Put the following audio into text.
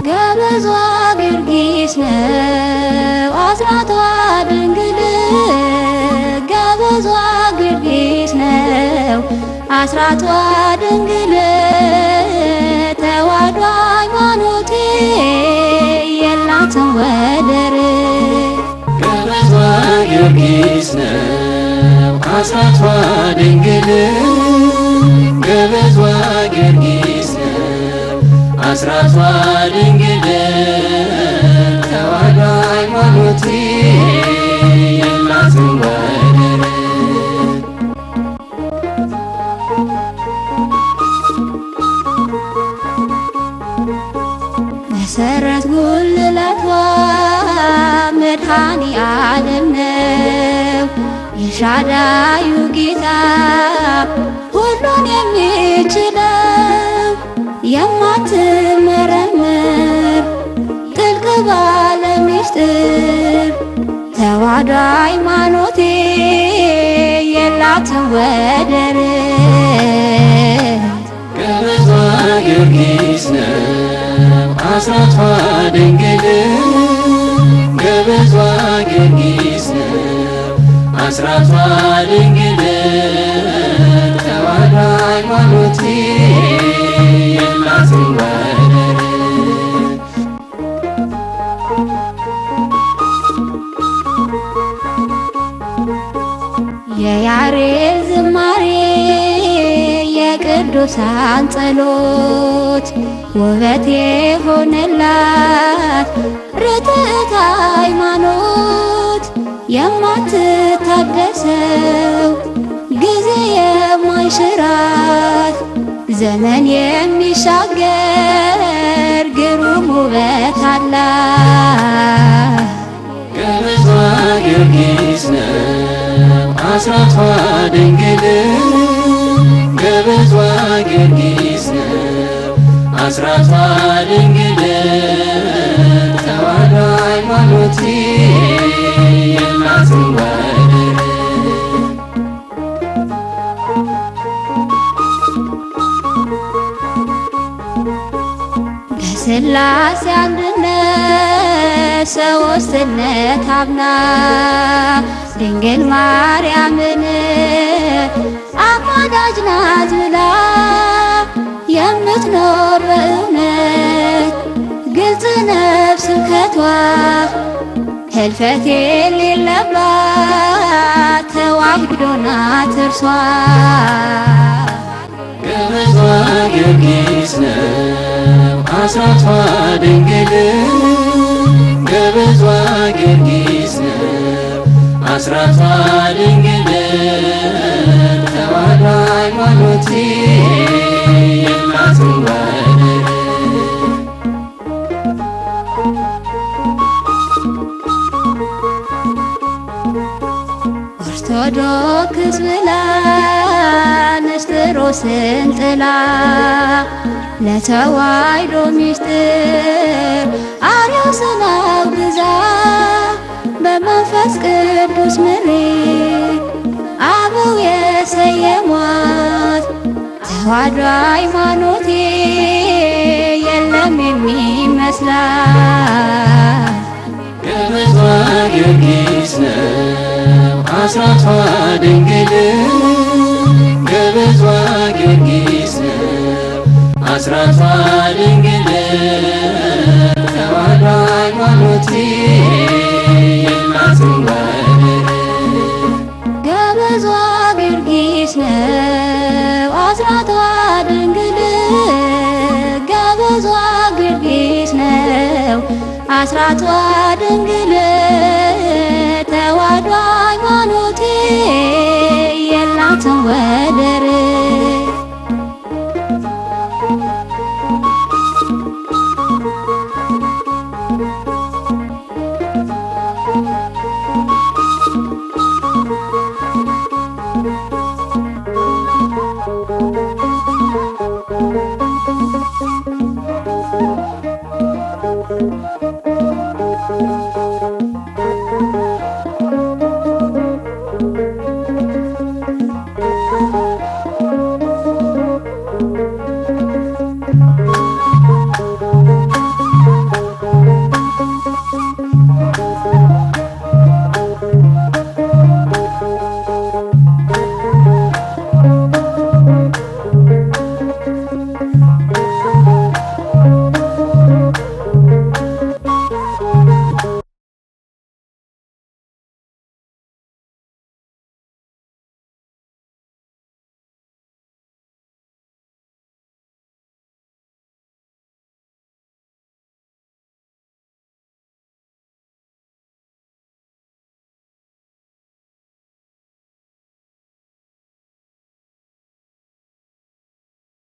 ገበዟ ጊዮርጊስ ነው አስራቷ ድንግል ገበዟ ጊዮርጊስ ነው አስራቷ ድንግል ተዋሕዶ ሃይማኖቴ የላትም ወደር ገበዟ ጊዮርጊስ ነው አስራቷ ድንግል ገበዟ ጊዮርጊስ ነው አስራቷ ድንግል ተዋሕዶ ሃይማኖቴ የላትም ወደር መሰረት ጉልላቷ መድኃኔ ዓለም ነው የሻዳዩ ጌታ ሁሉን የሚችለው የማትመረምር ጥልቅ ባለ ምስጢር ተዋሕዶ ሃይማኖቴ የላትም ወደር ገበዟ ጊዮርጊስ ነው አስራቷ ድንግል ገበዟ ጊዮርጊስ ነው አስራቷ ድንግል ተዋሕዶ ሃይማኖቴ የላትም ወደር የያሬድ ዝማሬ የቅዱሳን ጸሎት ውበት የሆነላት ርትዕት ሃይማኖት የማትታደሰው ጊዜ የማይሽራት ዘመን የሚሻገር ግሩም ውበት አላት ገበዟ ጊዮርጊስ ነው አስራቷ ድንግል ገበዟ ጊዮርጊስ ነው አስራቷ ድንግል ተዋሕዶ ሃይማኖቴ የላትም ወደር በሥላሴ አንድነት ሦስትነት አምና ድንግል ማርያምን አማላጅ ናት ብላ የምትኖር በእውነት ግልጽ ነፍስ ስብከቷ ህልፈት የሌለባት ተዋሕዶ ናት እርሷ። ገበዟ ጊዮርጊስ ነው አስራቷ ድንግል ገበዟ ጊዮርጊስ ነው አስራቷ ድንግል ተዋሕዶ ሃይማኖቴ የላትም ወደር ኦርቶዶክስ ብላ ንስጥሮስን ጥላ ለተዋሕዶ ምስጢር አርዮስን አውግዛ በመንፈስ ቅዱስ ምሪት አበው የሰየሟት ተዋሕዶ ሃይማኖቴ የለም የሚመስላት። ገበዟ ጊዮርጊስ ነው አስራቷ ድንግል ገበዟ ጊዮርጊስ ነው አስራቷ ድንግል ተዋሕዶ ሃይማኖቴ የላትም ወደር ገበዟ ጊዮርጊስ ነው አስራቷ ድንግል ገበዟ ጊዮርጊስ ነው አስራቷ ድንግል ተዋሕዶ ሃይማኖቴ የሌላትን ወደር